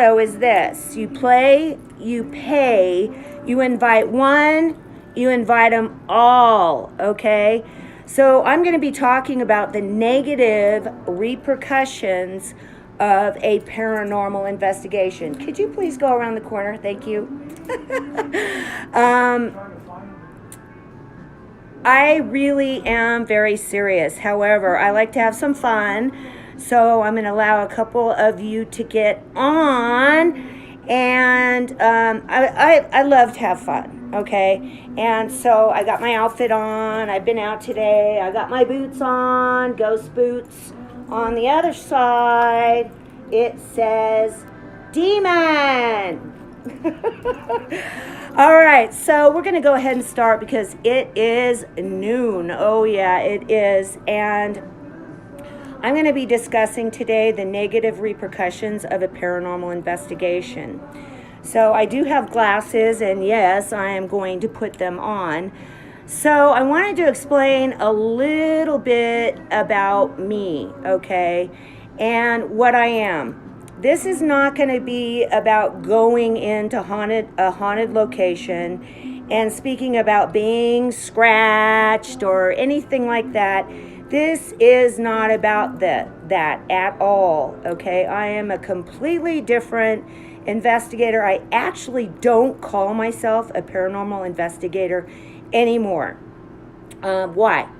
So is this: you play, you pay, you invite one, you invite them all, okay? So I'm going to be talking about the negative repercussions of a paranormal investigation. Could you please go around the corner? Thank you. I really am very serious. However, I like to have some fun. So I'm going to allow a couple of you to get on. And I love to have fun, okay? And so I got my outfit on. I've been out today. I got my boots on, ghost boots. On the other side, it says demon. All right, so we're going to go ahead and start because it is noon. Oh, yeah, it is. And I'm going to be discussing today the negative repercussions of a paranormal investigation. So I do have glasses, and yes, I am going to put them on. So I wanted to explain a little bit about me, okay, and what I am. This is not going to be about going into a haunted location and speaking about being scratched or anything like that. This is not about that at all, okay? I am a completely different investigator. I actually don't call myself a paranormal investigator anymore. Why?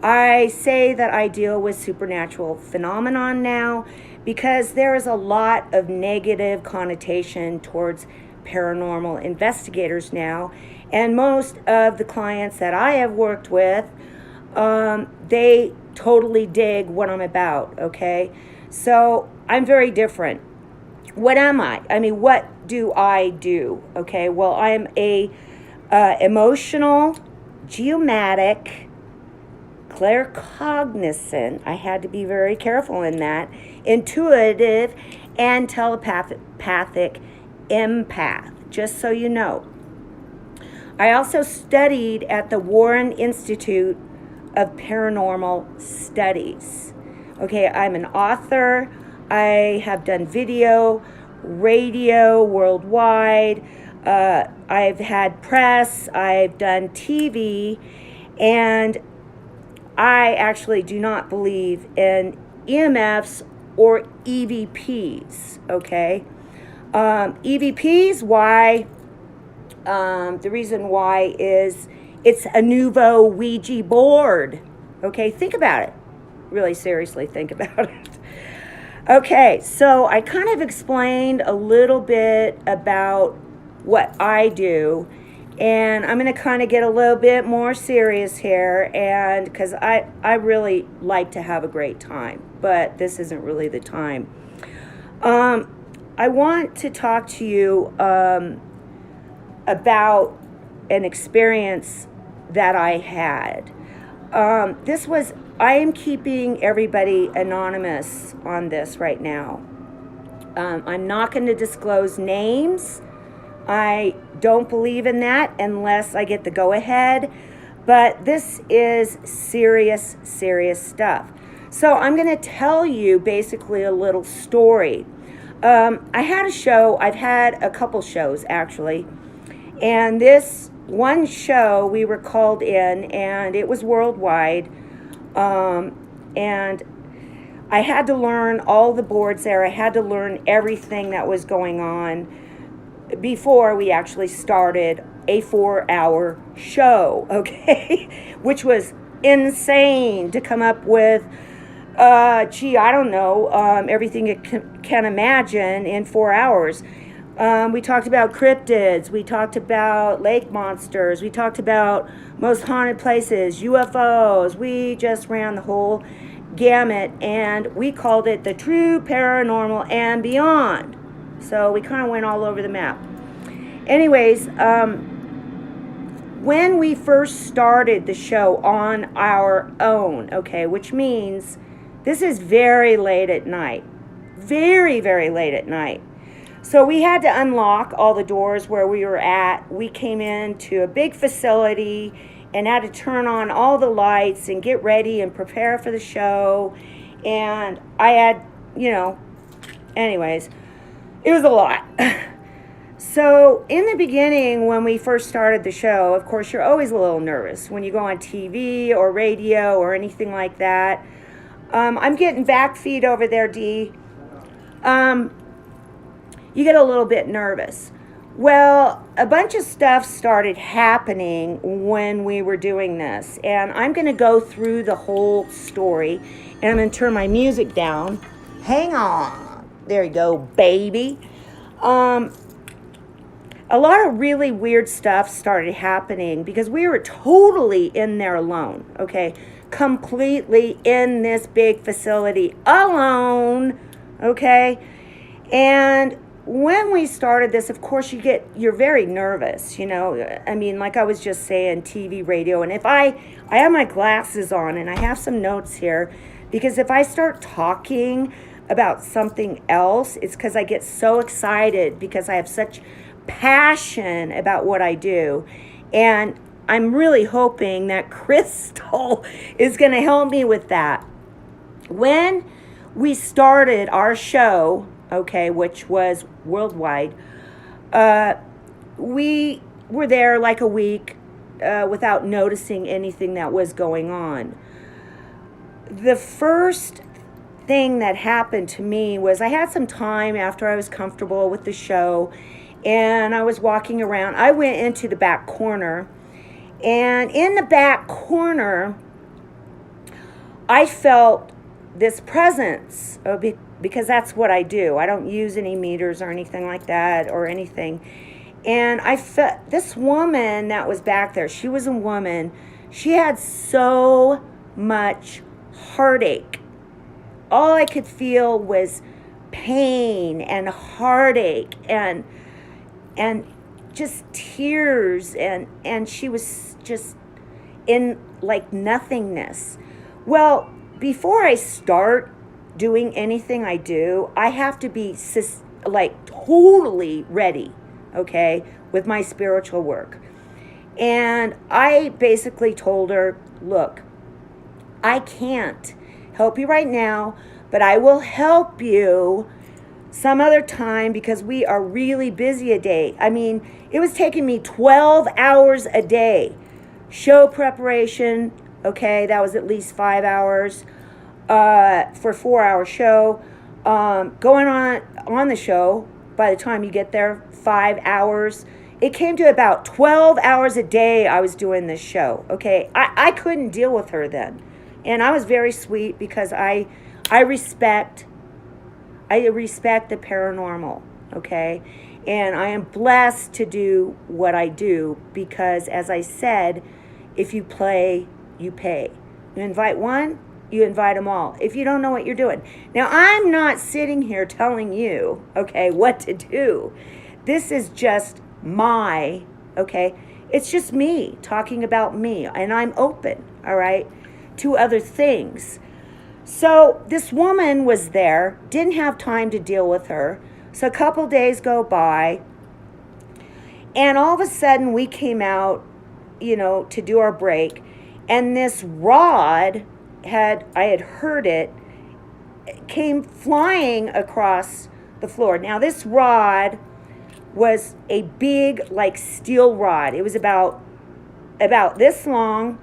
I say that I deal with supernatural phenomenon now because there is a lot of negative connotation towards paranormal investigators now. And most of the clients that I have worked with, they totally dig what I'm about, okay? So I'm very different. What am I? I mean, what do I do? Okay, well, I'm a emotional, geomatic, claircognizant, I had to be very careful in that, intuitive, and telepathic empath, just so you know. I also studied at the Warren Institute of Paranormal Studies. Okay, I'm an author. I have done video, radio worldwide. I've had press. I've done TV. And I actually do not believe in EMFs or EVPs, okay? EVPs, why? The reason why is it's a nouveau Ouija board, okay? Think about it. Really seriously think about it. Okay, so I kind of explained a little bit about what I do, and I'm going to kind of get a little bit more serious here, and because I really like to have a great time, but this isn't really the time. I want to talk to you about an experience that I had. I am keeping everybody anonymous on this right now. I'm not going to disclose names. I don't believe in that unless I get the go-ahead. But this is serious, serious stuff. So I'm going to tell you basically a little story. I had a show. I've had a couple shows, actually. And this one show, we were called in, and it was worldwide. And I had to learn all the boards there. I had to learn everything that was going on before we actually started a 4-hour show, okay? Which was insane to come up with, I don't know, everything you can imagine in 4 hours. We talked about cryptids, we talked about lake monsters, we talked about most haunted places, UFOs. We just ran the whole gamut, and we called it the True Paranormal and Beyond. So we kind of went all over the map. Anyways, when we first started the show on our own, okay, which means this is very late at night. Very, very late at night. So we had to unlock all the doors where we were at. We came into a big facility and had to turn on all the lights and get ready and prepare for the show. And I had, anyways. It was a lot. So in the beginning, when we first started the show, of course, you're always a little nervous when you go on TV or radio or anything like that. I'm getting back feed over there, Dee. You get a little bit nervous. Well, a bunch of stuff started happening when we were doing this, and I'm going to go through the whole story, and I'm going to turn my music down. Hang on. There you go, baby. A lot of really weird stuff started happening because we were totally in there alone, okay? Completely in this big facility alone, okay? And when we started this, of course, you're very nervous, you know? I mean, like I was just saying, TV, radio, and if I have my glasses on and I have some notes here, because if I start talking about something else, it's because I get so excited because I have such passion about what I do. And I'm really hoping that Crystal is going to help me with that. When we started our show, okay, which was worldwide, we were there like a week without noticing anything that was going on. The first thing that happened to me was I had some time after I was comfortable with the show, and I was walking around. I went into the back corner, and in the back corner, I felt this presence, because that's what I do. I don't use any meters or anything like that or anything. And I felt this woman that was back there. She was a woman. She had so much heartache. All I could feel was pain and heartache and just tears, and she was just in like nothingness. Well, before I start doing anything I do, I have to be like totally ready, okay, with my spiritual work. And I basically told her, look, I can't help you right now, but I will help you some other time because we are really busy a day. I mean, it was taking me 12 hours a day. Show preparation, okay, that was at least 5 hours for a 4-hour show. Going on the show, by the time you get there, 5 hours. It came to about 12 hours a day I was doing this show, okay? I couldn't deal with her then. And I was very sweet because I respect the paranormal, okay? And I am blessed to do what I do because, as I said, if you play, you pay. You invite one, you invite them all. If you don't know what you're doing. Now, I'm not sitting here telling you, okay, what to do. This is just okay? It's just me talking about me, and I'm open, all right, to other things. So this woman was there, didn't have time to deal with her. So a couple days go by, and all of a sudden we came out, to do our break, and this rod I had heard it, came flying across the floor. Now this rod was a big, like, steel rod. It was about this long,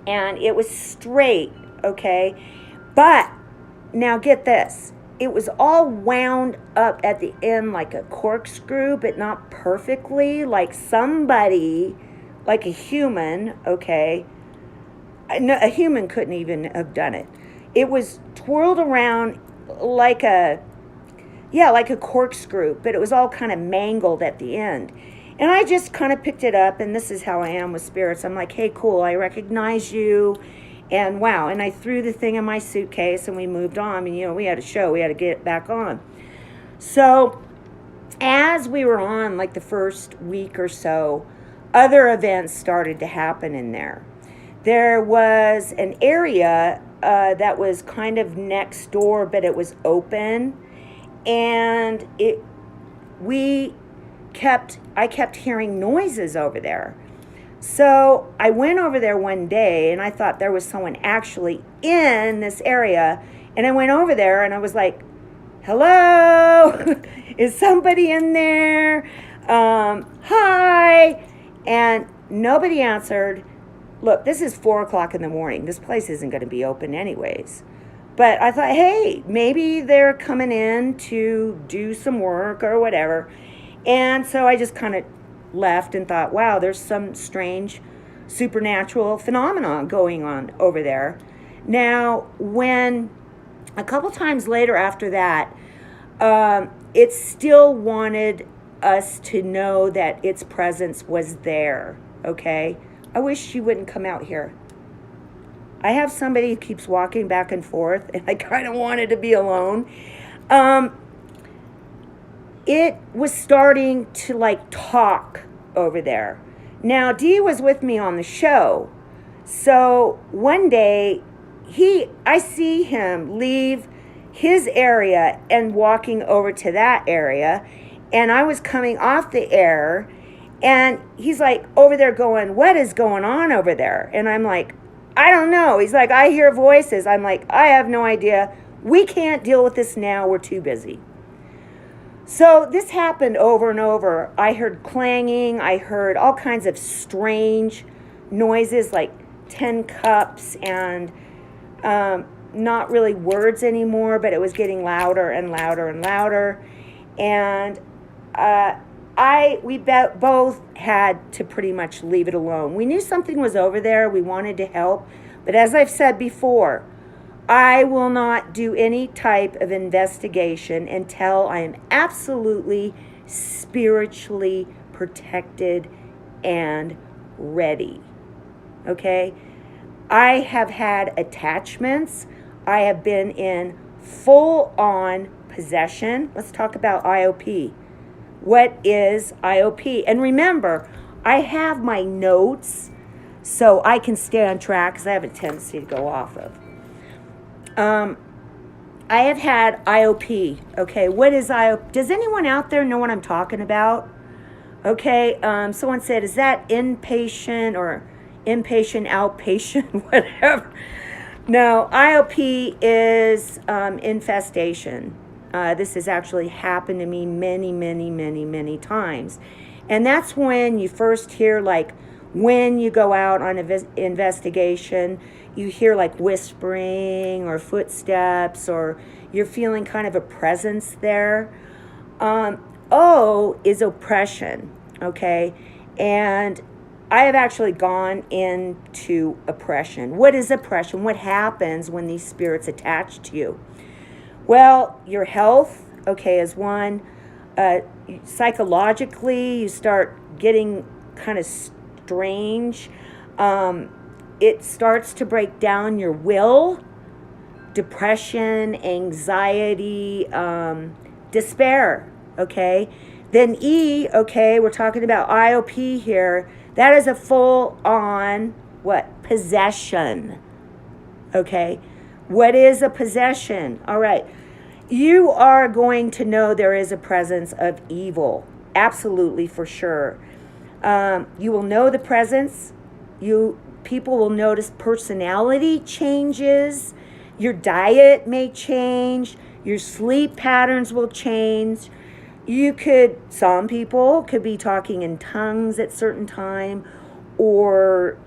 and it was straight, okay? But now get this. It was all wound up at the end like a corkscrew, but not perfectly, like somebody, like a human, okay? No, a human couldn't even have done it. It was twirled around like a corkscrew, but it was all kind of mangled at the end. And I just kind of picked it up, and this is how I am with spirits. I'm like, hey, cool, I recognize you, and wow. And I threw the thing in my suitcase, and we moved on. And, we had a show. We had to get back on. So as we were on, like, the first week or so, other events started to happen in there. There was an area that was kind of next door, but it was open. And I kept hearing noises over there. So I went over there one day, and I thought there was someone actually in this area. And I went over there, and I was like, hello? Is somebody in there? Hi. And nobody answered. Look, this is 4 o'clock in the morning. This place isn't going to be open anyways. But I thought, hey, maybe they're coming in to do some work or whatever. And so I just kind of left and thought, wow, there's some strange supernatural phenomenon going on over there. Now, when a couple times later after that, it still wanted us to know that its presence was there, okay? I wish she wouldn't come out here. I have somebody who keeps walking back and forth, and I kind of wanted to be alone. It was starting to like talk over there. Now, Dee was with me on the show. So one day, I see him leave his area and walking over to that area. And I was coming off the air, and he's like over there going, what is going on over there? And I'm like, I don't know. He's like, I hear voices. I'm like, I have no idea. We can't deal with this now. We're too busy. So this happened over and over. I heard clanging. I heard all kinds of strange noises like 10 cups and not really words anymore, but it was getting louder and louder and louder. And we both had to pretty much leave it alone. We knew something was over there. We wanted to help. But as I've said before, I will not do any type of investigation until I am absolutely spiritually protected and ready. Okay? I have had attachments. I have been in full-on possession. Let's talk about IOP. What is IOP? And remember, I have my notes so I can stay on track because I have a tendency to go off of. I have had IOP. Okay, what is IOP? Does anyone out there know what I'm talking about? Okay, someone said, is that inpatient or inpatient, outpatient, whatever? No, IOP is infestation. This has actually happened to me many times. And that's when you first hear, like, when you go out on an investigation, you hear like whispering or footsteps, or you're feeling kind of a presence there. O is oppression, okay? And I have actually gone into oppression. What is oppression? What happens when these spirits attach to you? Well, your health, okay, is one. Psychologically, you start getting kind of strange. It starts to break down your will, depression, anxiety, despair, okay? Then E, okay, we're talking about IOP here. That is a full-on, what? Possession, okay? What is a possession? All right. You are going to know there is a presence of evil. Absolutely, for sure. You will know the presence. People will notice personality changes. Your diet may change. Your sleep patterns will change. Some people could be talking in tongues at certain time, or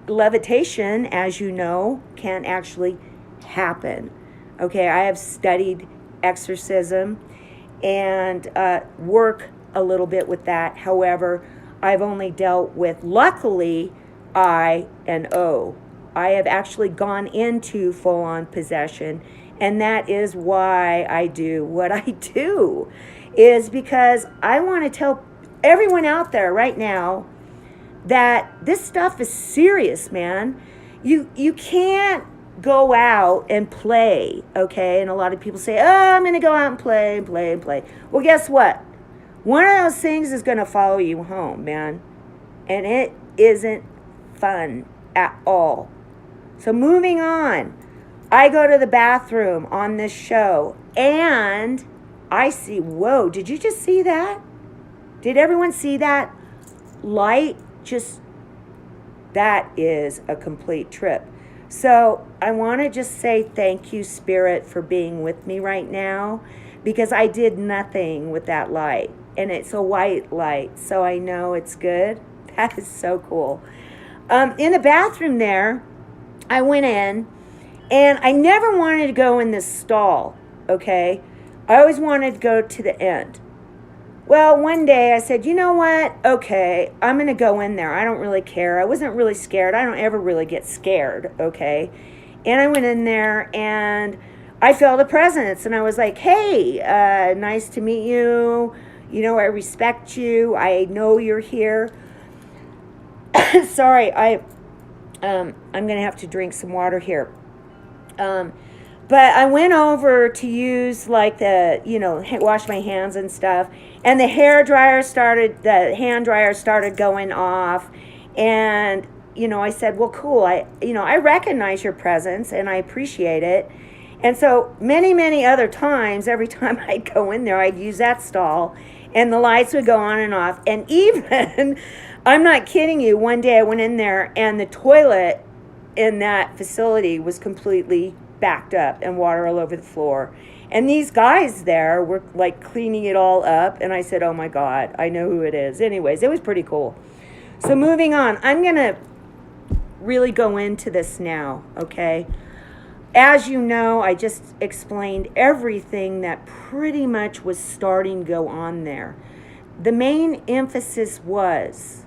levitation, as you know, can actually happen. Okay, I have studied exorcism and work a little bit with that. However, I've only dealt with, luckily, I and O. I have actually gone into full-on possession, and that is why I do what I do, is because I want to tell everyone out there right now that this stuff is serious, man. You can't go out and play, okay? And a lot of people say, oh, I'm going to go out and play. Well, guess what? One of those things is going to follow you home, man. And it isn't fun at all. So moving on, I go to the bathroom on this show, and I see, whoa, did you just see that? Did everyone see that? Light, that is a complete trip. So I want to just say thank you, Spirit, for being with me right now. because I did nothing with that light. And it's a white light, so I know it's good. That is so cool. In the bathroom there, I went in, and I never wanted to go in this stall, okay? I always wanted to go to the end. Well, one day I said, you know what? Okay, I'm going to go in there. I don't really care. I wasn't really scared. I don't ever really get scared, okay? And I went in there, and I felt a presence, and I was like, hey, nice to meet you. You know, I respect you. I know you're here. Sorry, I'm going to have to drink some water here. But I went over to use like the, wash my hands and stuff. And the hand dryer started going off. And, I said, well, cool. I recognize your presence and I appreciate it. And so many, many other times, every time I'd go in there, I'd use that stall and the lights would go on and off. And even, I'm not kidding you, one day I went in there and the toilet in that facility was completely backed up and water all over the floor. And these guys there were like cleaning it all up. And I said, oh my God, I know who it is. Anyways, it was pretty cool. So moving on, I'm going to really go into this now, okay? As you know, I just explained everything that pretty much was starting to go on there. The main emphasis was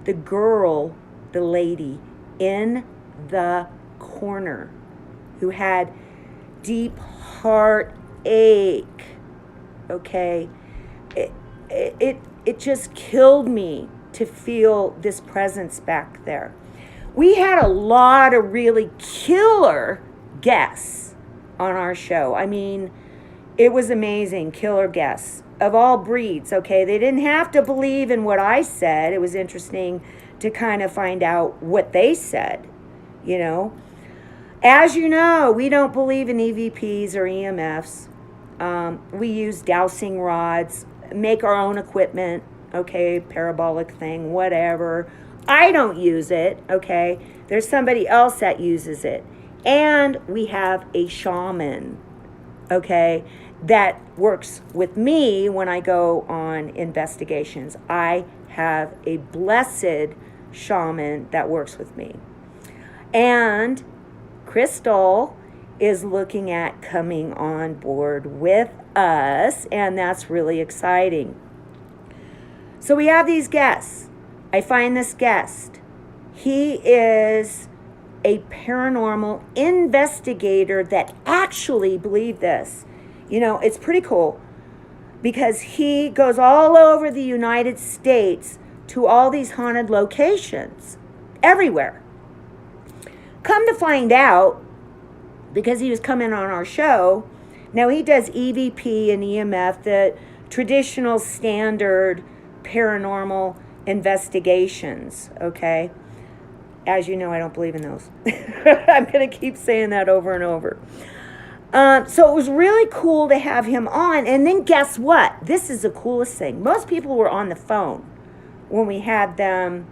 the girl, the lady in the corner who had deep heartache, okay? It just killed me to feel this presence back there. We had a lot of really killer guests on our show. I mean, it was amazing, killer guests of all breeds, okay? They didn't have to believe in what I said. It was interesting to kind of find out what they said, As you know, we don't believe in EVPs or EMFs. We use dowsing rods, make our own equipment, okay, parabolic thing, whatever. I don't use it, okay? There's somebody else that uses it. And we have a shaman, okay, that works with me when I go on investigations. I have a blessed shaman that works with me. And Crystal is looking at coming on board with us, and that's really exciting. So we have these guests. I find this guest. He is a paranormal investigator that actually believed this. It's pretty cool because he goes all over the United States to all these haunted locations everywhere. Come to find out, because he was coming on our show, now he does EVP and EMF, the traditional standard paranormal investigations, okay? As you know, I don't believe in those. I'm going to keep saying that over and over. So it was really cool to have him on. And then guess what? This is the coolest thing. Most people were on the phone when we had them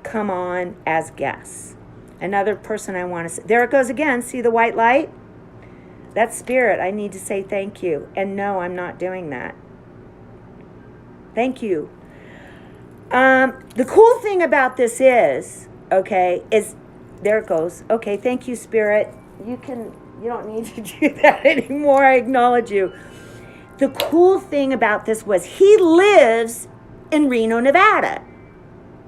come on as guests. Another person I want to say. There it goes again. See the white light? That's spirit. I need to say thank you. And no, I'm not doing that. Thank you. The cool thing about this is, there it goes. Okay, thank you, Spirit. You don't need to do that anymore. I acknowledge you. The cool thing about this was he lives in Reno, Nevada.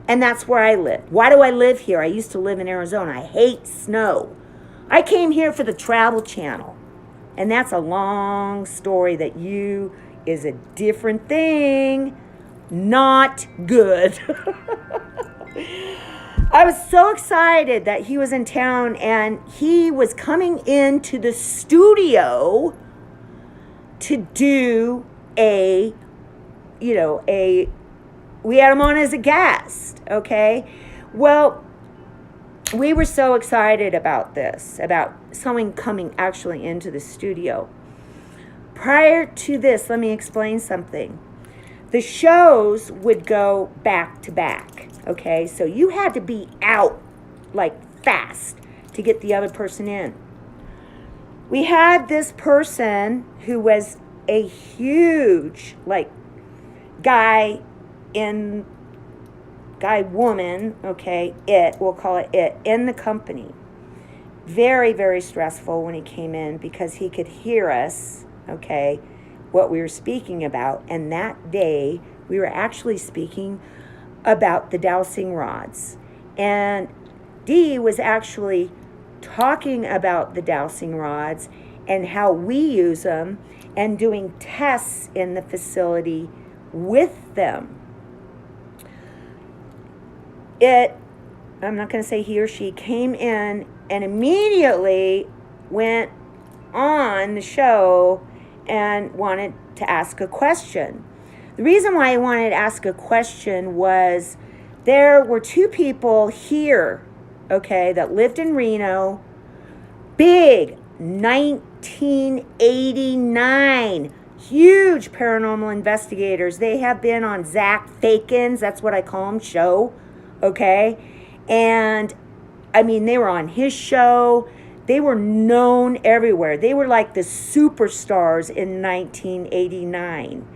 And that's where I live. Why do I live here? I used to live in Arizona. I hate snow. I came here for the Travel Channel. And that's a long story that is a different thing. Not good. I was so excited that he was in town and he was coming into the studio to do we had him on as a guest, okay? Well, we were so excited about this, about someone coming actually into the studio. Prior to this, let me explain something. The shows would go back to back, okay? So you had to be out like fast to get the other person in. We had this person who was a huge, like, woman, okay, we'll call it it, in the company. Very, very stressful when he came in because he could hear us, okay, what we were speaking about. And that day, we were actually speaking about the dowsing rods. And Dee was actually talking about the dowsing rods and how we use them and doing tests in the facility with them. I'm not going to say he or she, came in and immediately went on the show and wanted to ask a question. The reason why I wanted to ask a question was there were two people here, okay, that lived in Reno, big 1989, huge paranormal investigators. They have been on Zach Fakin's, that's what I call him, show, okay? And I mean, they were on his show. They were known everywhere. They were like the superstars in 1989.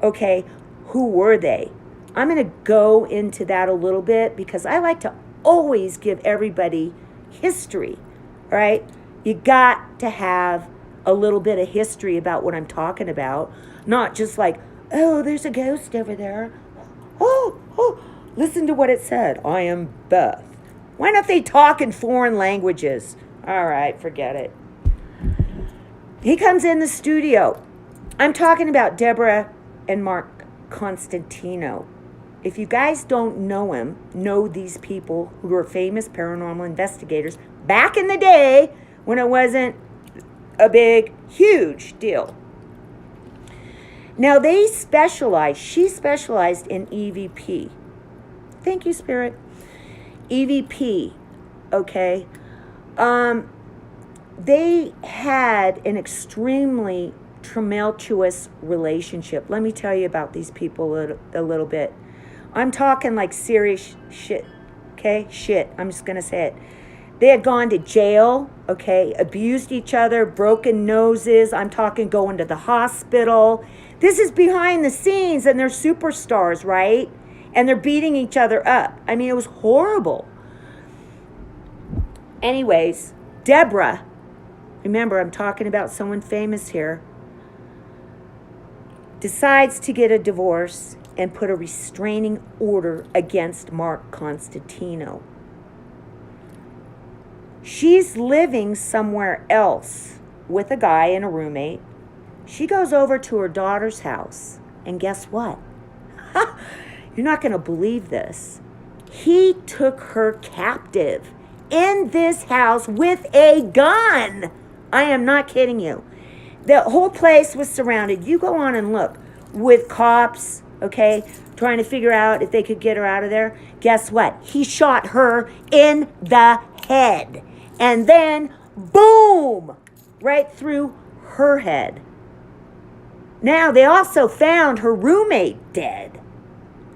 Okay, who were they? I'm going to go into that a little bit because I like to always give everybody history, right? You got to have a little bit of history about what I'm talking about, not just like, oh, there's a ghost over there. Oh, listen to what it said. I am Beth. Why don't they talk in foreign languages? All right, forget it. He comes in the studio. I'm talking about Deborah and Mark Constantino. If you guys don't know these people who were famous paranormal investigators back in the day when it wasn't a big, huge deal. Now she specialized in EVP. Thank you, Spirit. EVP, okay? They had an extremely tumultuous relationship. Let me tell you about these people a little bit. I'm talking like serious shit, okay? Shit, I'm just going to say it. They had gone to jail, okay? Abused each other, broken noses. I'm talking going to the hospital. This is behind the scenes, and they're superstars, right? And they're beating each other up. I mean, it was horrible. Anyways, Deborah, remember, I'm talking about someone famous here, decides to get a divorce and put a restraining order against Mark Constantino. She's living somewhere else with a guy and a roommate. She goes over to her daughter's house, and guess what? You're not going to believe this. He took her captive in this house with a gun. I am not kidding you. The whole place was surrounded. You go on and look with cops, okay, trying to figure out if they could get her out of there. Guess what? He shot her in the head. And then, boom, right through her head. Now, they also found her roommate dead.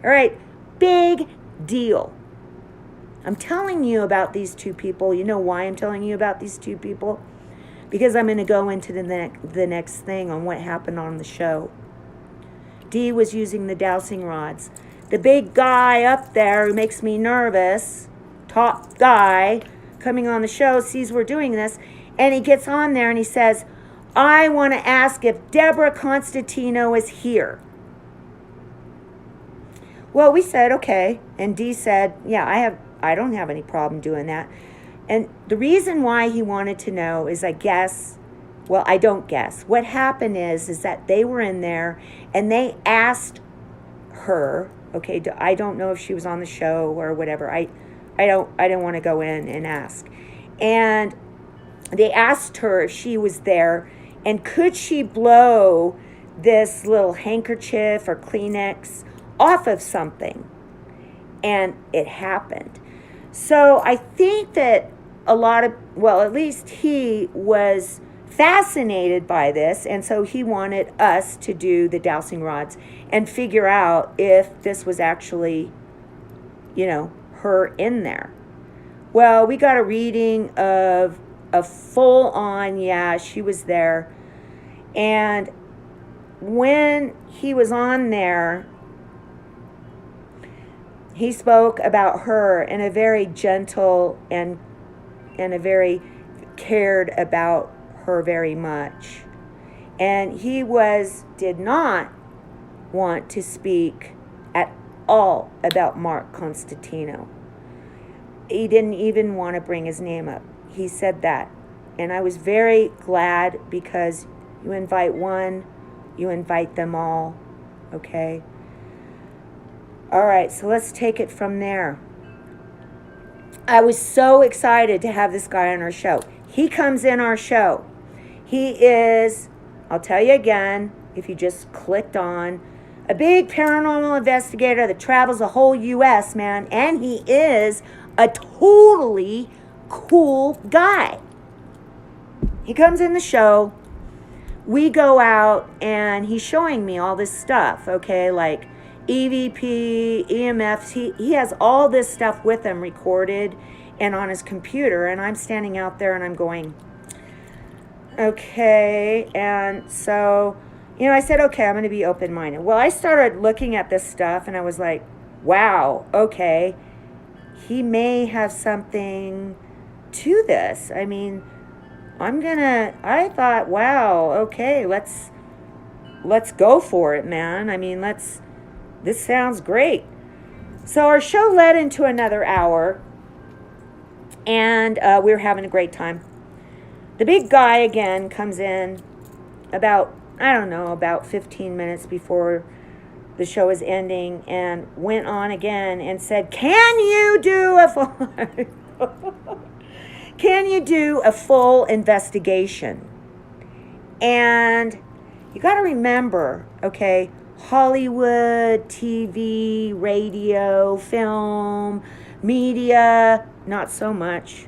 All right, big deal. I'm telling you about these two people. You know why I'm telling you about these two people? Because I'm going to go into the next thing on what happened on the show. Dee was using the dowsing rods. The big guy up there who makes me nervous, top guy, coming on the show, sees we're doing this, and he gets on there and he says, I want to ask if Deborah Constantino is here. Well, we said, okay. And Dee said, yeah, I don't have any problem doing that. And the reason why he wanted to know is, I don't guess. What happened is that they were in there and they asked her, okay, I don't know if she was on the show or whatever. I didn't want to go in and ask. And they asked her if she was there and could she blow this little handkerchief or Kleenex off of something. And it happened. So I think that at least he was fascinated by this, and so he wanted us to do the dowsing rods and figure out if this was actually, her in there. Well, we got a reading of a full-on, she was there. And when he was on there, he spoke about her in a very gentle and a very cared about her very much. And he did not want to speak at all about Mark Constantino. He didn't even want to bring his name up. He said that. And I was very glad, because you invite one, you invite them all. Okay? All right, so let's take it from there. I was so excited to have this guy on our show. He comes in our show. He is, I'll tell you again, if you just clicked on, a big paranormal investigator that travels the whole U.S., man. And he is a totally cool guy. He comes in the show. We go out, and he's showing me all this stuff, okay, like EVP, EMFs. He has all this stuff with him recorded and on his computer, and I'm standing out there and I'm going, okay. And so, I said, okay, I'm going to be open-minded. Well, I started looking at this stuff, and I was like, wow, okay, he may have something to this. I mean, I thought, wow, okay, let's go for it, man. I mean, this sounds great. So our show led into another hour, and we were having a great time. The big guy again comes in about 15 minutes before the show is ending, and went on again and said, can you do a full investigation? And you got to remember, okay, Hollywood, TV, radio, film, media, not so much.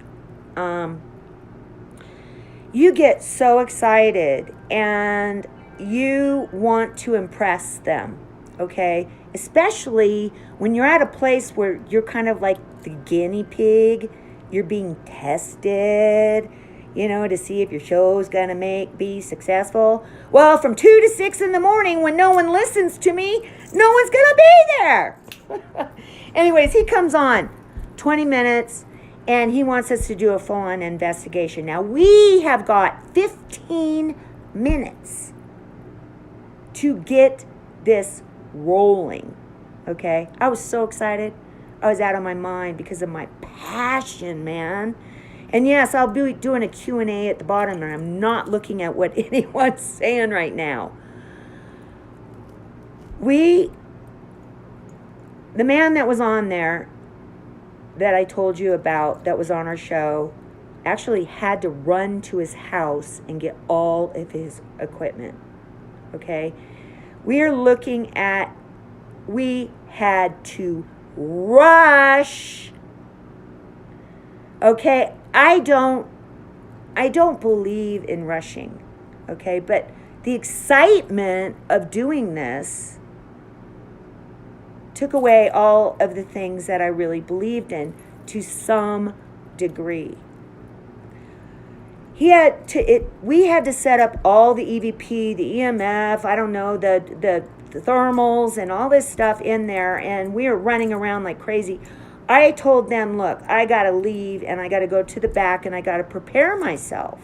You get so excited and you want to impress them, okay? Especially when you're at a place where you're kind of like the guinea pig. You're being tested, to see if your show's going to be successful. Well, from 2 to 6 in the morning, when no one listens to me, no one's going to be there. Anyways, he comes on 20 minutes, and he wants us to do a full-on investigation. Now, we have got 15 minutes to get this rolling, okay? I was so excited. I was out of my mind because of my passion, man. And yes, I'll be doing a Q&A at the bottom, and I'm not looking at what anyone's saying right now. The man that was on there that I told you about, that was on our show, actually had to run to his house and get all of his equipment, okay? We had to rush. Okay, I don't believe in rushing, okay? But the excitement of doing this took away all of the things that I really believed in to some degree. We had to set up all the EVP, the EMF, the thermals and all this stuff in there, and we were running around like crazy. I told them, look, I got to leave, and I got to go to the back, and I got to prepare myself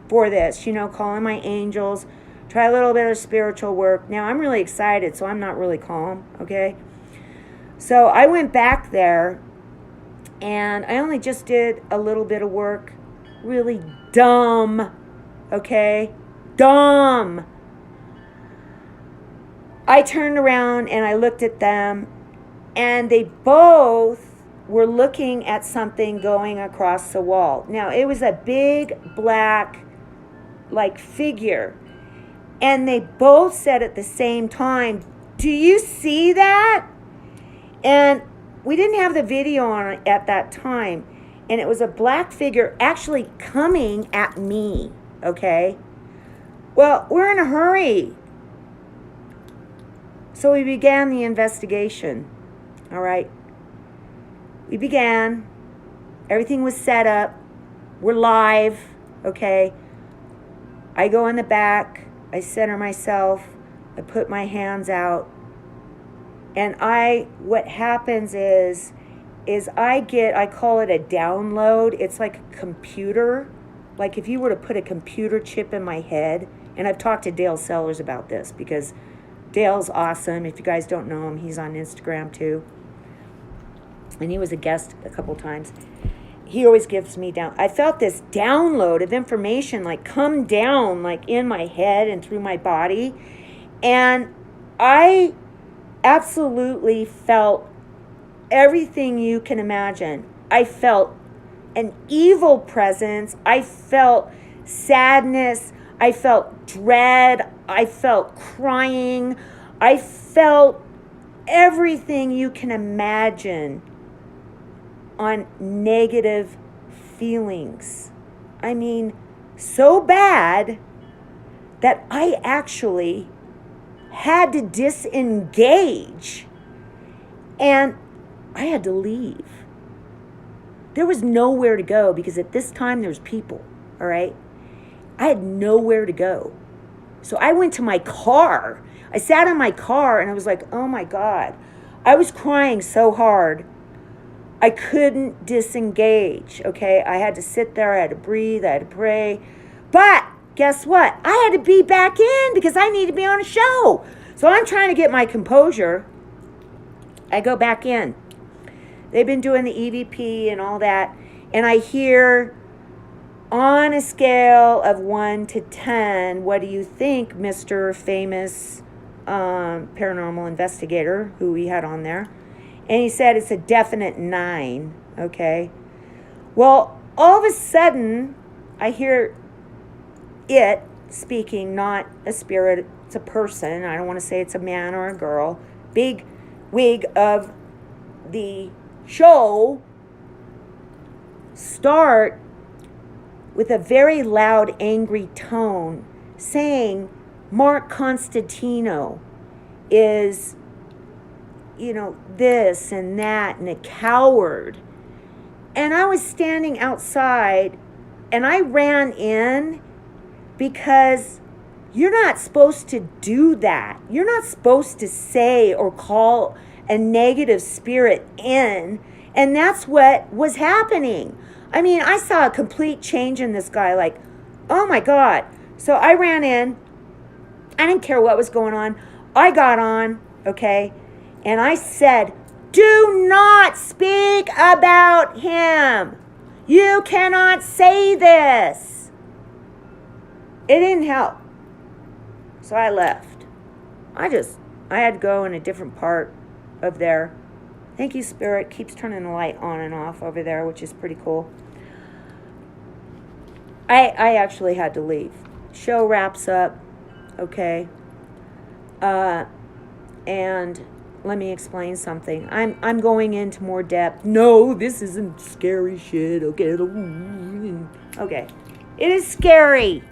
for this, call in my angels, try a little bit of spiritual work. Now, I'm really excited, so I'm not really calm, okay? So I went back there, and I only just did a little bit of work. Really dumb, okay? Dumb. I turned around and I looked at them, and they both were looking at something going across the wall. Now, it was a big black, figure. And they both said at the same time, do you see that? And we didn't have the video on it at that time. And it was a black figure actually coming at me, okay? Well, we're in a hurry. So we began the investigation, all right? We began. Everything was set up. We're live, okay? I go in the back. I center myself. I put my hands out, and what happens is I call it a download. It's like a computer. Like if you were to put a computer chip in my head, and I've talked to Dale Sellers about this because Dale's awesome. If you guys don't know him, he's on Instagram too. And he was a guest a couple times. He always gives me down. I felt this download of information like come down like in my head and through my body. And I absolutely felt everything you can imagine. I felt an evil presence. I felt sadness. I felt dread. I felt crying. I felt everything you can imagine on negative feelings. I mean, so bad that I actually had to disengage, and I had to leave. There was nowhere to go because at this time there's people, all right? I had nowhere to go. So I went to my car. I sat in my car and I was like, oh my God. I was crying so hard. I couldn't disengage, okay? I had to sit there, I had to breathe, I had to pray. But guess what? I had to be back in because I need to be on a show. So I'm trying to get my composure. I go back in. They've been doing the EVP and all that. And I hear on a scale of 1 to 10, what do you think, Mr. Famous paranormal investigator who we had on there? And he said it's a definite 9, okay? Well, all of a sudden, I hear it speaking, not a spirit, it's a person. I don't want to say it's a man or a girl. Big wig of the show start with a very loud, angry tone saying Mark Constantino is, this and that and a coward. And I was standing outside and I ran in because you're not supposed to do that. You're not supposed to say or call a negative spirit in. And that's what was happening. I mean, I saw a complete change in this guy, like, oh my God. So I ran in. I didn't care what was going on. I got on, okay? And I said, do not speak about him. You cannot say this. It didn't help. So I left. I had to go in a different part of there. Thank you, Spirit. Keeps turning the light on and off over there, which is pretty cool. I actually had to leave. Show wraps up, okay? And let me explain something. I'm going into more depth. No, this isn't scary shit, okay? Okay. It is scary.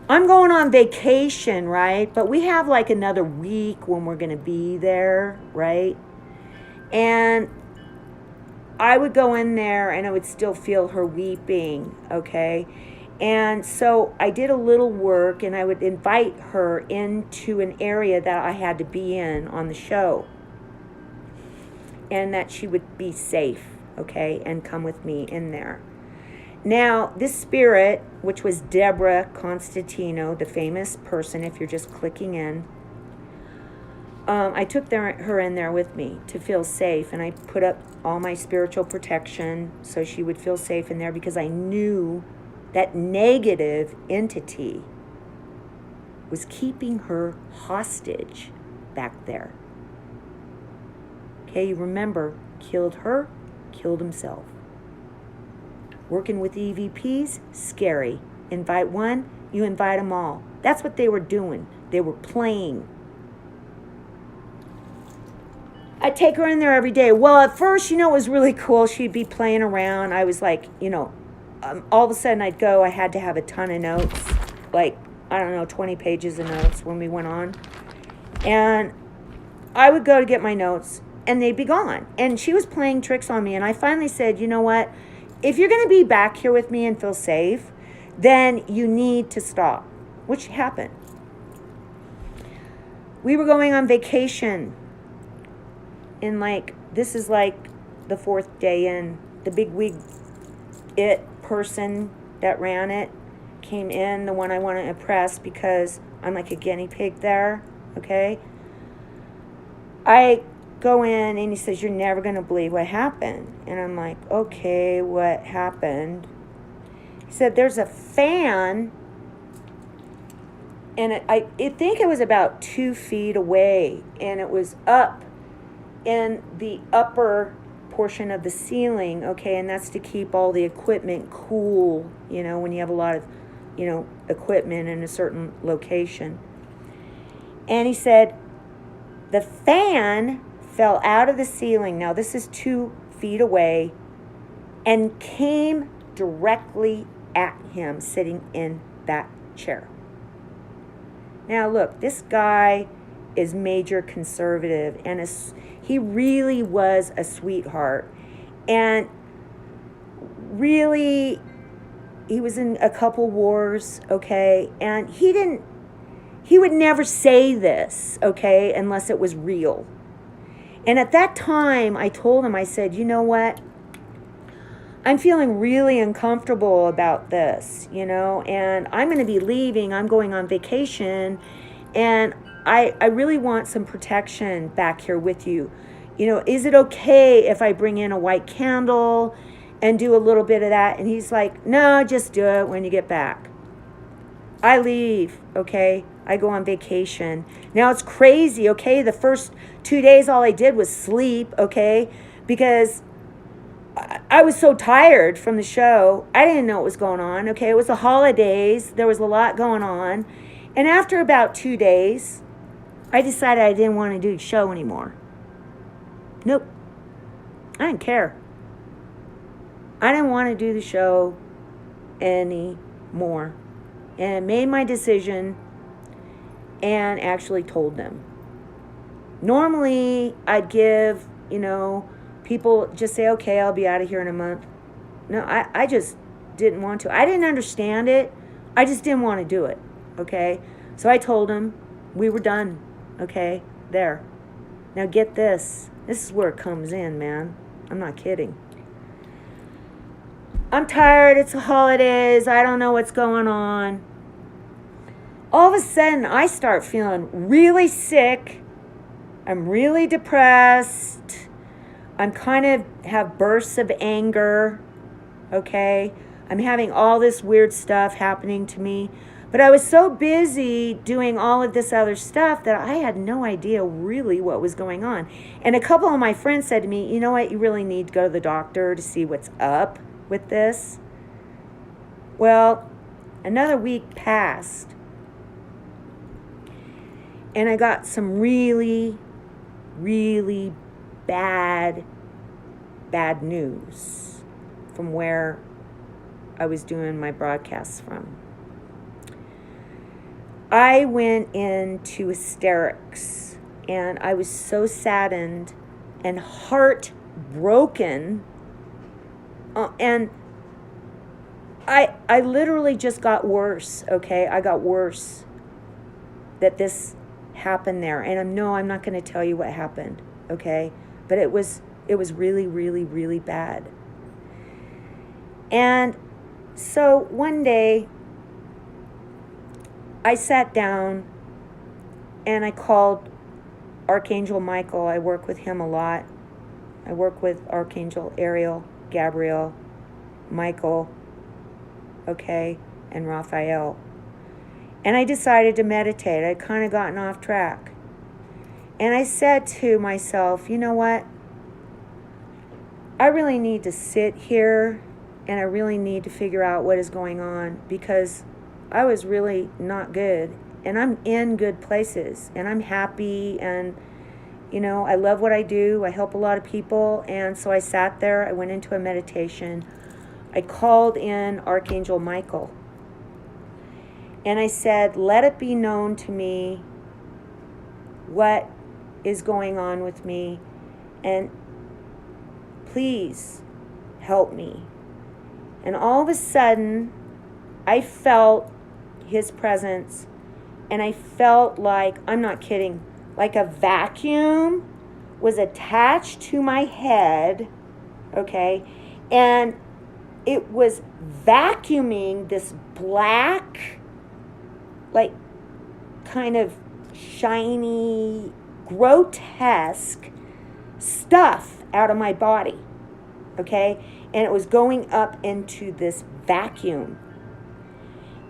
I'm going on vacation, right? But we have like another week when we're going to be there, right? And I would go in there and I would still feel her weeping, okay? And so I did a little work and I would invite her into an area that I had to be in on the show. And that she would be safe, okay? And come with me in there. Now, this spirit, which was Deborah Constantino, the famous person, if you're just clicking in, I took her in there with me to feel safe, and I put up all my spiritual protection so she would feel safe in there because I knew that negative entity was keeping her hostage back there. Okay, you remember, killed her, killed himself. Working with EVPs, scary. Invite one, you invite them all. That's what they were doing. They were playing. I take her in there every day. Well, at first, it was really cool. She'd be playing around. I was like, all of a sudden I'd go. I had to have a ton of notes, like, 20 pages of notes when we went on. And I would go to get my notes, and they'd be gone. And she was playing tricks on me. And I finally said, you know what? If you're going to be back here with me and feel safe, then you need to stop, which happened. We were going on vacation. And like, this is like the 4th day in. The big wig person that ran it came in, the one I want to impress because I'm like a guinea pig there, okay? I go in and he says, you're never going to believe what happened. And I'm like, okay, what happened? He said, there's a fan, and I think it was about 2 feet away, and it was up in the upper portion of the ceiling, okay, and that's to keep all the equipment cool, you know, when you have a lot of, you know, equipment in a certain location. And he said, the fan fell out of the ceiling. Now, this is 2 feet away, and came directly at him sitting in that chair. Now, look, this guy is major conservative, and he really was a sweetheart. And really, he was in a couple wars, okay? And he would never say this, okay, unless it was real. And at that time, I told him, I said, you know what? I'm feeling really uncomfortable about this, you know, and I'm going to be leaving. I'm going on vacation, and I really want some protection back here with you. You know, is it okay if I bring in a white candle and do a little bit of that? And he's like, no, just do it when you get back. I leave, okay? I go on vacation. Now, it's crazy, okay? The first 2 days, all I did was sleep, okay? Because I was so tired from the show. I didn't know what was going on, okay? It was the holidays. There was a lot going on. And after about 2 days, I decided I didn't want to do the show anymore. Nope. I didn't care. I didn't want to do the show anymore. And I made my decision and actually told them. Normally, I'd give, you know, people just say, okay, I'll be out of here in a month. No, I just didn't want to. I didn't understand it. I just didn't want to do it, okay? So I told them we were done, okay? There. Now get this. This is where it comes in, man. I'm not kidding. I'm tired. It's the holidays. I don't know what's going on. All of a sudden, I start feeling really sick. I'm really depressed. I'm kind of have bursts of anger, okay? I'm having all this weird stuff happening to me. But I was so busy doing all of this other stuff that I had no idea really what was going on. And a couple of my friends said to me, you know what, you really need to go to the doctor to see what's up with this. Well, another week passed. And I got some really, really bad news from where I was doing my broadcasts from. I went into hysterics, and I was so saddened and heartbroken, and I literally just got worse, okay? I got worse that this happened there. And no, I'm not going to tell you what happened, okay? But it was really, really, really bad. And so one day, I sat down and I called Archangel Michael. I work with him a lot. I work with Archangel Ariel, Gabriel, Michael, okay, and Raphael. And I decided to meditate. I'd kind of gotten off track. And I said to myself, you know what? I really need to sit here and I really need to figure out what is going on, because I was really not good. And I'm in good places and I'm happy, and you know, I love what I do. I help a lot of people. And so I sat there, I went into a meditation. I called in Archangel Michael. And I said, let it be known to me what is going on with me, and please help me. And all of a sudden, I felt his presence, and I felt like, I'm not kidding, like a vacuum was attached to my head, okay, and it was vacuuming this black, like kind of shiny, grotesque stuff out of my body, okay, and it was going up into this vacuum.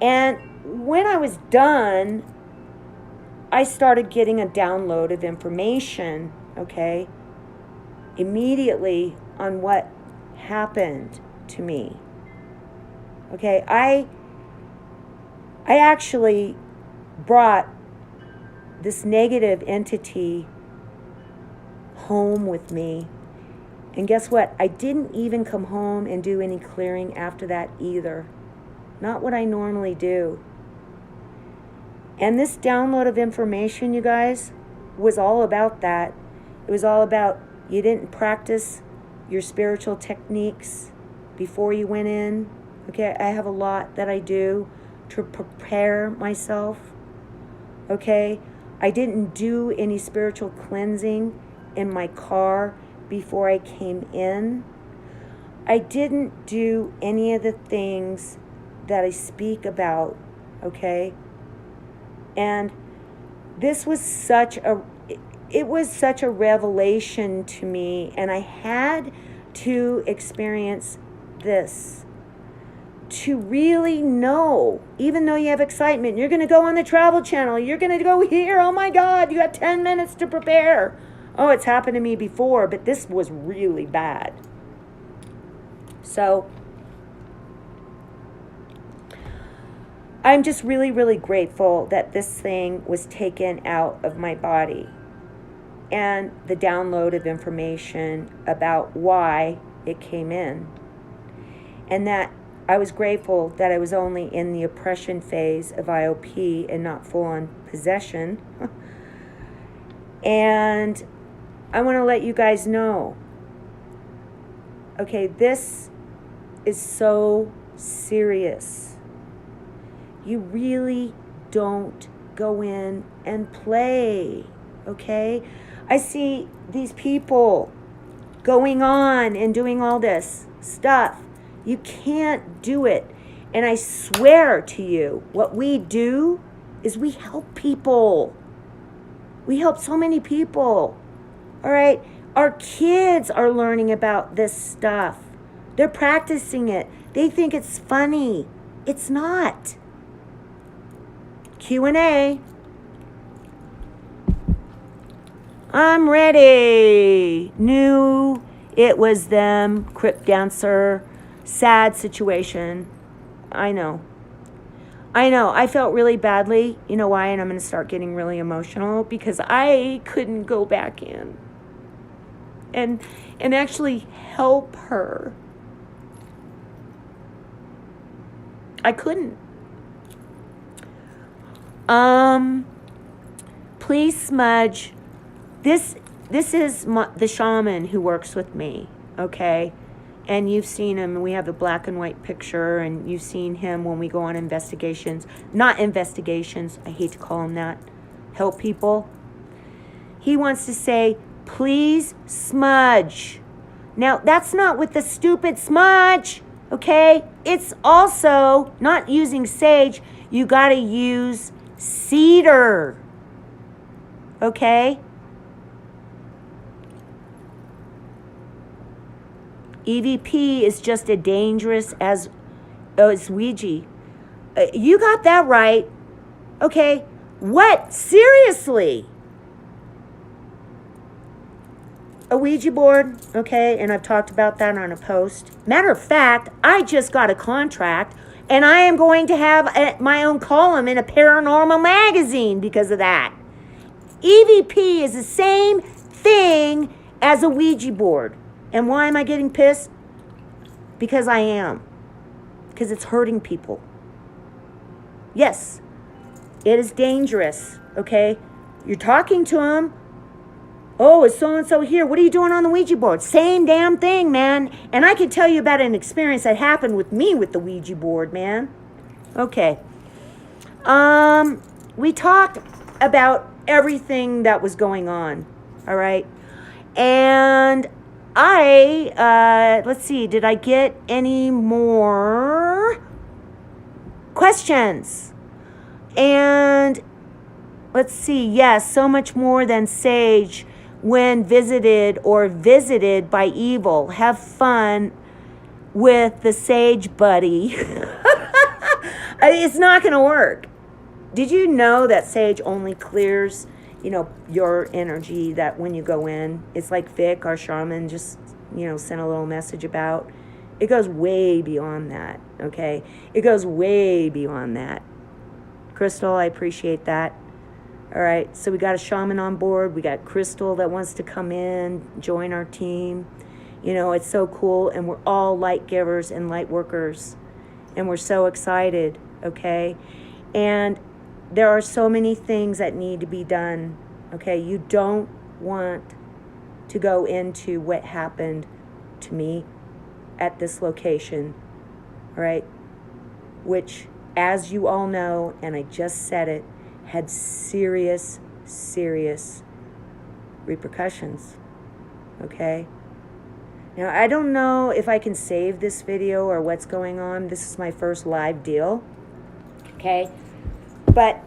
And when I was done, I started getting a download of information, okay, immediately on what happened to me. Okay, I actually brought this negative entity home with me. And guess what? I didn't even come home and do any clearing after that either. Not what I normally do. And this download of information, you guys, was all about that. It was all about you didn't practice your spiritual techniques before you went in. Okay, I have a lot that I do to prepare myself. Okay, I didn't do any spiritual cleansing in my car before I came in. I didn't do any of the things that I speak about, okay? And this was such a revelation to me, and I had to experience this to really know, even though you have excitement, you're going to go on the Travel Channel, you're going to go here, oh my God, you got 10 minutes to prepare. Oh, it's happened to me before, but this was really bad. So I'm just really, really grateful that this thing was taken out of my body, and the download of information about why it came in. And that I was grateful that I was only in the oppression phase of IOP and not full-on possession. And I want to let you guys know, okay, this is so serious. You really don't go in and play, okay? I see these people going on and doing all this stuff. You can't do it. And I swear to you, what we do is we help people. We help so many people. All right? Our kids are learning about this stuff. They're practicing it. They think it's funny. It's not. Q&A. I'm ready. Knew it was them, crypt dancer, sad situation. I know. I felt really badly. You know why? And I'm going to start getting really emotional because I couldn't go back in and actually help her. I couldn't. Please smudge. This is the shaman who works with me, okay? And you've seen him. We have a black and white picture, and you've seen him when we go on investigations. Not investigations. I hate to call him that. Help people. He wants to say, please smudge. Now, that's not with the stupid smudge, okay? It's also not using sage. You got to use cedar, okay? EVP is just as dangerous as Ouija. You got that right. Okay. What? Seriously? A Ouija board, okay, and I've talked about that on a post. Matter of fact, I just got a contract, and I am going to have my own column in a paranormal magazine because of that. EVP is the same thing as a Ouija board. And why am I getting pissed? Because I am. Because it's hurting people. Yes, it is dangerous, okay? You're talking to them. Oh, is so-and-so here? What are you doing on the Ouija board? Same damn thing, man. And I can tell you about an experience that happened with me with the Ouija board, man. Okay. We talked about everything that was going on. All right. And let's see, did I get any more questions? And let's see, yes, so much more than sage when visited by evil. Have fun with the sage buddy. It's not going to work. Did you know that sage only clears, your energy that when you go in? It's like Vic, our shaman, just, sent a little message about. It goes way beyond that, okay? It goes way beyond that. Crystal, I appreciate that. All right, so we got a shaman on board. We got Crystal that wants to come in, join our team. It's so cool, and we're all light givers and light workers, and we're so excited, okay? And there are so many things that need to be done, okay? You don't want to go into what happened to me at this location, all right? Which, as you all know, and I just said it, had serious, serious repercussions, okay? Now, I don't know if I can save this video or what's going on. This is my first live deal, okay? But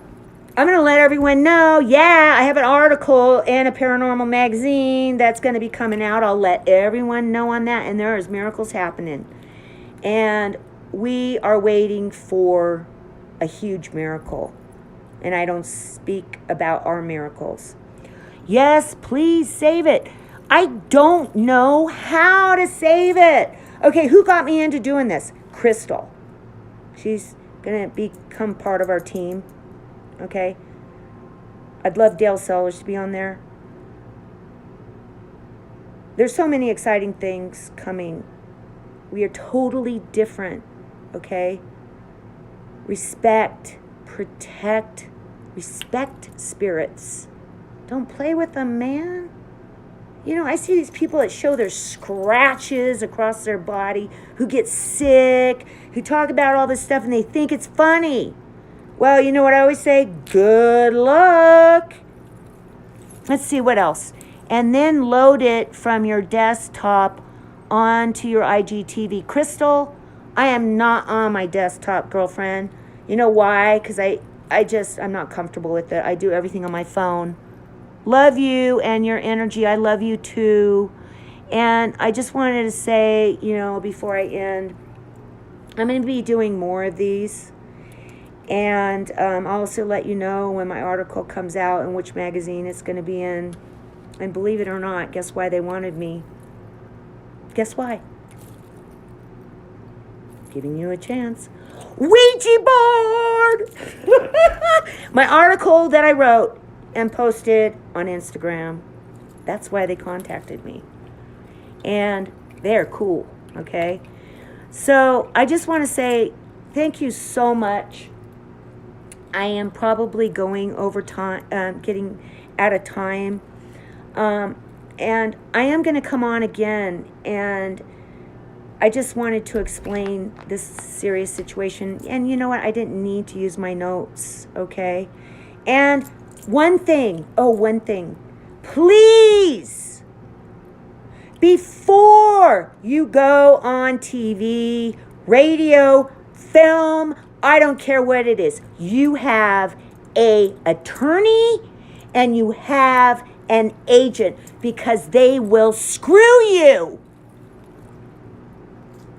I'm going to let everyone know, yeah, I have an article in a paranormal magazine that's going to be coming out. I'll let everyone know on that, and there is miracles happening. And we are waiting for a huge miracle. And I don't speak about our miracles. Yes, please save it. I don't know how to save it. Okay, who got me into doing this? Crystal. She's going to become part of our team. Okay? I'd love Dale Sellers to be on there. There's so many exciting things coming. We are totally different. Okay? Respect, protect, respect spirits. Don't play with them, man. I see these people that show their scratches across their body, who get sick, who talk about all this stuff, and they think it's funny. Well, you know what I always say? Good luck. Let's see what else. And then load it from your desktop onto your IGTV. Crystal, I am not on my desktop, girlfriend. You know why? Because I'm not comfortable with it. I do everything on my phone. Love you and your energy. I love you too. And I just wanted to say, before I end, I'm going to be doing more of these. And I'll also let you know when my article comes out and which magazine it's going to be in. And believe it or not, guess why they wanted me? Guess why? Giving you a chance. Ouija board! My article that I wrote and posted on Instagram. That's why they contacted me. And they're cool, okay? So I just want to say thank you so much. I am probably going over time, getting out of time. And I am going to come on again. And I just wanted to explain this serious situation. And you know what? I didn't need to use my notes, okay? And one thing, please, before you go on TV, radio, film, I don't care what it is, you have an attorney and you have an agent, because they will screw you.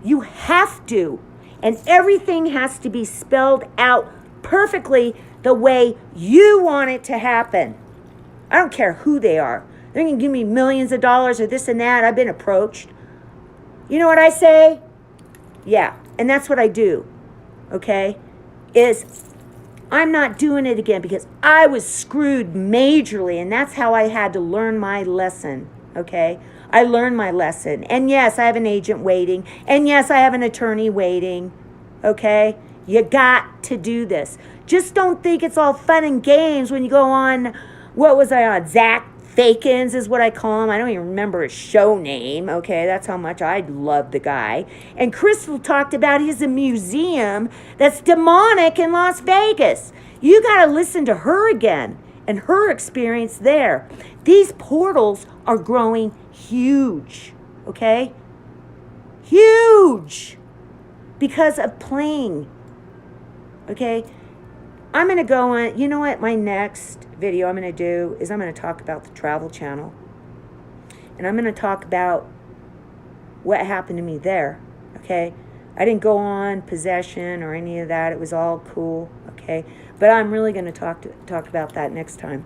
You have to. And everything has to be spelled out perfectly the way you want it to happen. I don't care who they are. They're going to give me millions of dollars or this and that. I've been approached. You know what I say? Yeah. And that's what I do. Okay? I'm not doing it again because I was screwed majorly, and that's how I had to learn my lesson. Okay? I learned my lesson. And yes, I have an agent waiting. And yes, I have an attorney waiting. Okay? You got to do this. Just don't think it's all fun and games when you go on, what was I on? Zach Fakins is what I call him. I don't even remember his show name. Okay, that's how much I love the guy. And Crystal talked about his museum that's demonic in Las Vegas. You got to listen to her again and her experience there. These portals are growing huge, okay? Huge! Because of playing, okay? I'm going to go on, you know what, my next video I'm going to do is I'm going to talk about the Travel Channel. And I'm going to talk about what happened to me there, okay? I didn't go on possession or any of that. It was all cool, okay? But I'm really going to talk about that next time.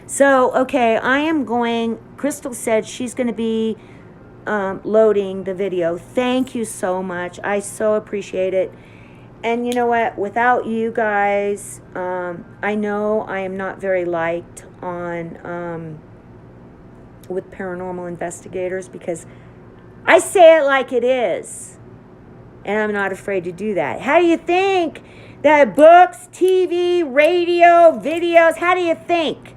So, okay, I am going, Crystal said she's going to be loading the video. Thank you so much. I so appreciate it. And you know what? Without you guys, I know I am not very liked on with paranormal investigators because I say it like it is. And I'm not afraid to do that. How do you think that books, TV, radio, videos, how do you think?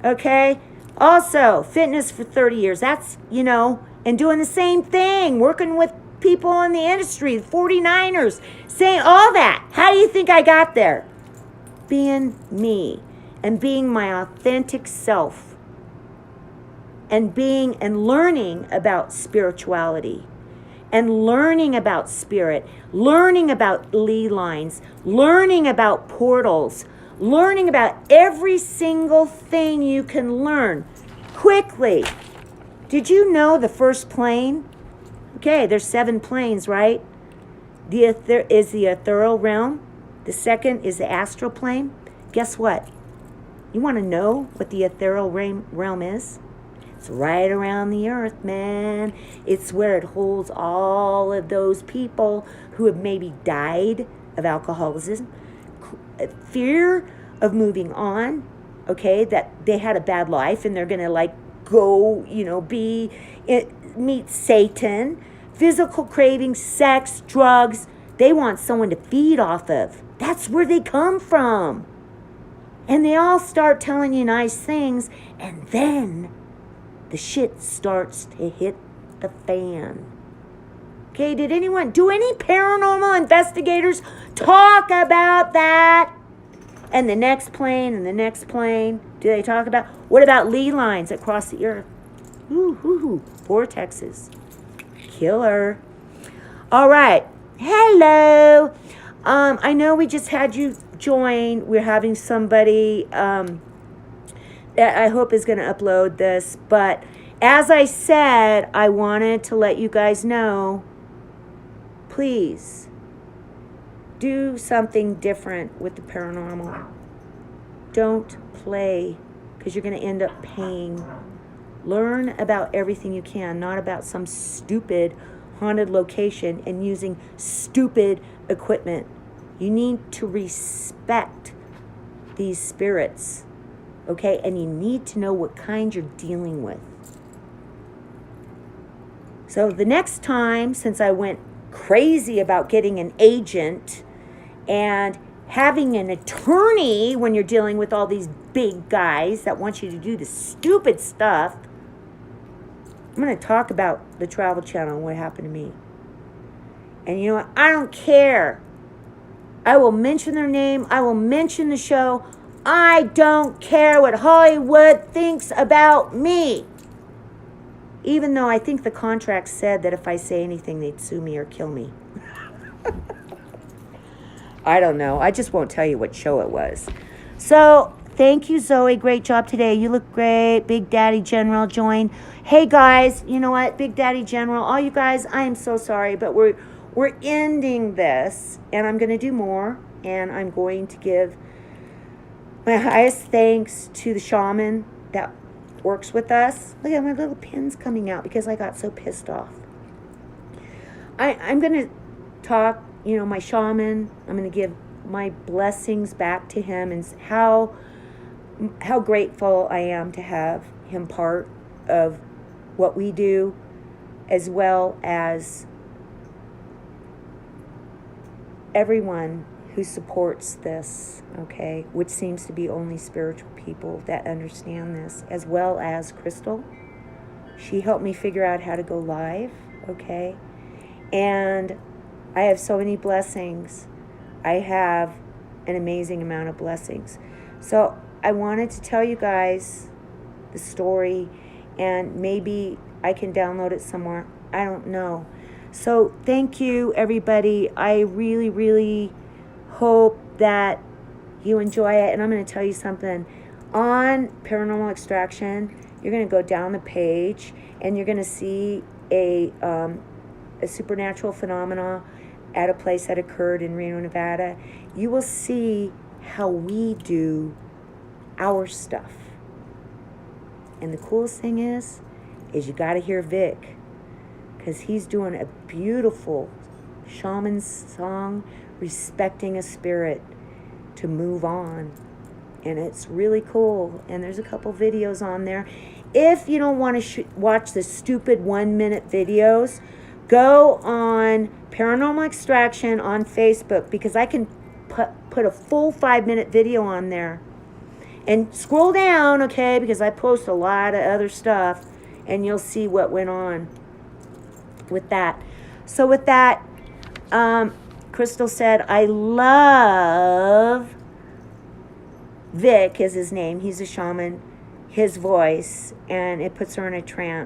Okay? Also, fitness for 30 years. That's, you know, and doing the same thing. Working with people in the industry, 49ers, saying all that. How do you think I got there? Being me and being my authentic self and being and learning about spirituality and learning about spirit, learning about ley lines, learning about portals, learning about every single thing you can learn quickly. Did you know the first plane? Okay, there's 7 planes, right? There is the ethereal realm. The second is the astral plane. Guess what? You want to know what the ethereal realm is? It's right around the earth, man. It's where it holds all of those people who have maybe died of alcoholism, fear of moving on, okay, that they had a bad life and they're going to like go, you know, meet Satan, physical cravings, sex, drugs. They want someone to feed off of. That's where they come from. And they all start telling you nice things, and then the shit starts to hit the fan. Okay, do any paranormal investigators talk about that? And the next plane, and the next plane. Do they talk about, what about ley lines across the earth? Ooh, vortexes. Killer. All right. Hello. I know we just had you join. We're having somebody that I hope is going to upload this. But as I said, I wanted to let you guys know, please do something different with the paranormal. Don't play, because you're going to end up paying. Learn about everything you can, not about some stupid haunted location and using stupid equipment. You need to respect these spirits, okay? And you need to know what kind you're dealing with. So the next time, since I went crazy about getting an agent and having an attorney when you're dealing with all these big guys that want you to do the stupid stuff, I'm going to talk about the Travel Channel and what happened to me. And you know what? I don't care. I will mention their name. I will mention the show. I don't care what Hollywood thinks about me. Even though I think the contract said that if I say anything, they'd sue me or kill me. I don't know. I just won't tell you what show it was. So, thank you, Zoe. Great job today. You look great. Big Daddy General joined. Hey, guys. You know what? Big Daddy General. All you guys, I am so sorry, but we're ending this, and I'm going to do more, and I'm going to give my highest thanks to the shaman that works with us. Look at my little pins coming out because I got so pissed off. I'm going to talk, my shaman. I'm going to give my blessings back to him and how grateful I am to have him part of what we do, as well as everyone who supports this, okay, which seems to be only spiritual people that understand this, as well as Crystal. She helped me figure out how to go live, okay, and I have so many blessings. I have an amazing amount of blessings. So I wanted to tell you guys the story, and maybe I can download it somewhere. I don't know. So thank you, everybody. I really, really hope that you enjoy it. And I'm going to tell you something. On Paranormal Extraction, you're going to go down the page, and you're going to see a supernatural phenomena at a place that occurred in Reno, Nevada. You will see how we do our stuff. And the coolest thing is you got to hear Vic, because he's doing a beautiful shaman song, respecting a spirit to move on. And it's really cool. And there's a couple videos on there. If you don't want to watch the stupid 1-minute videos, go on Paranormal Extraction on Facebook, because I can put a full 5-minute video on there. And scroll down, okay, because I post a lot of other stuff, and you'll see what went on with that. So with that, Crystal said, I love Vic is his name. He's a shaman, his voice, and it puts her in a trance.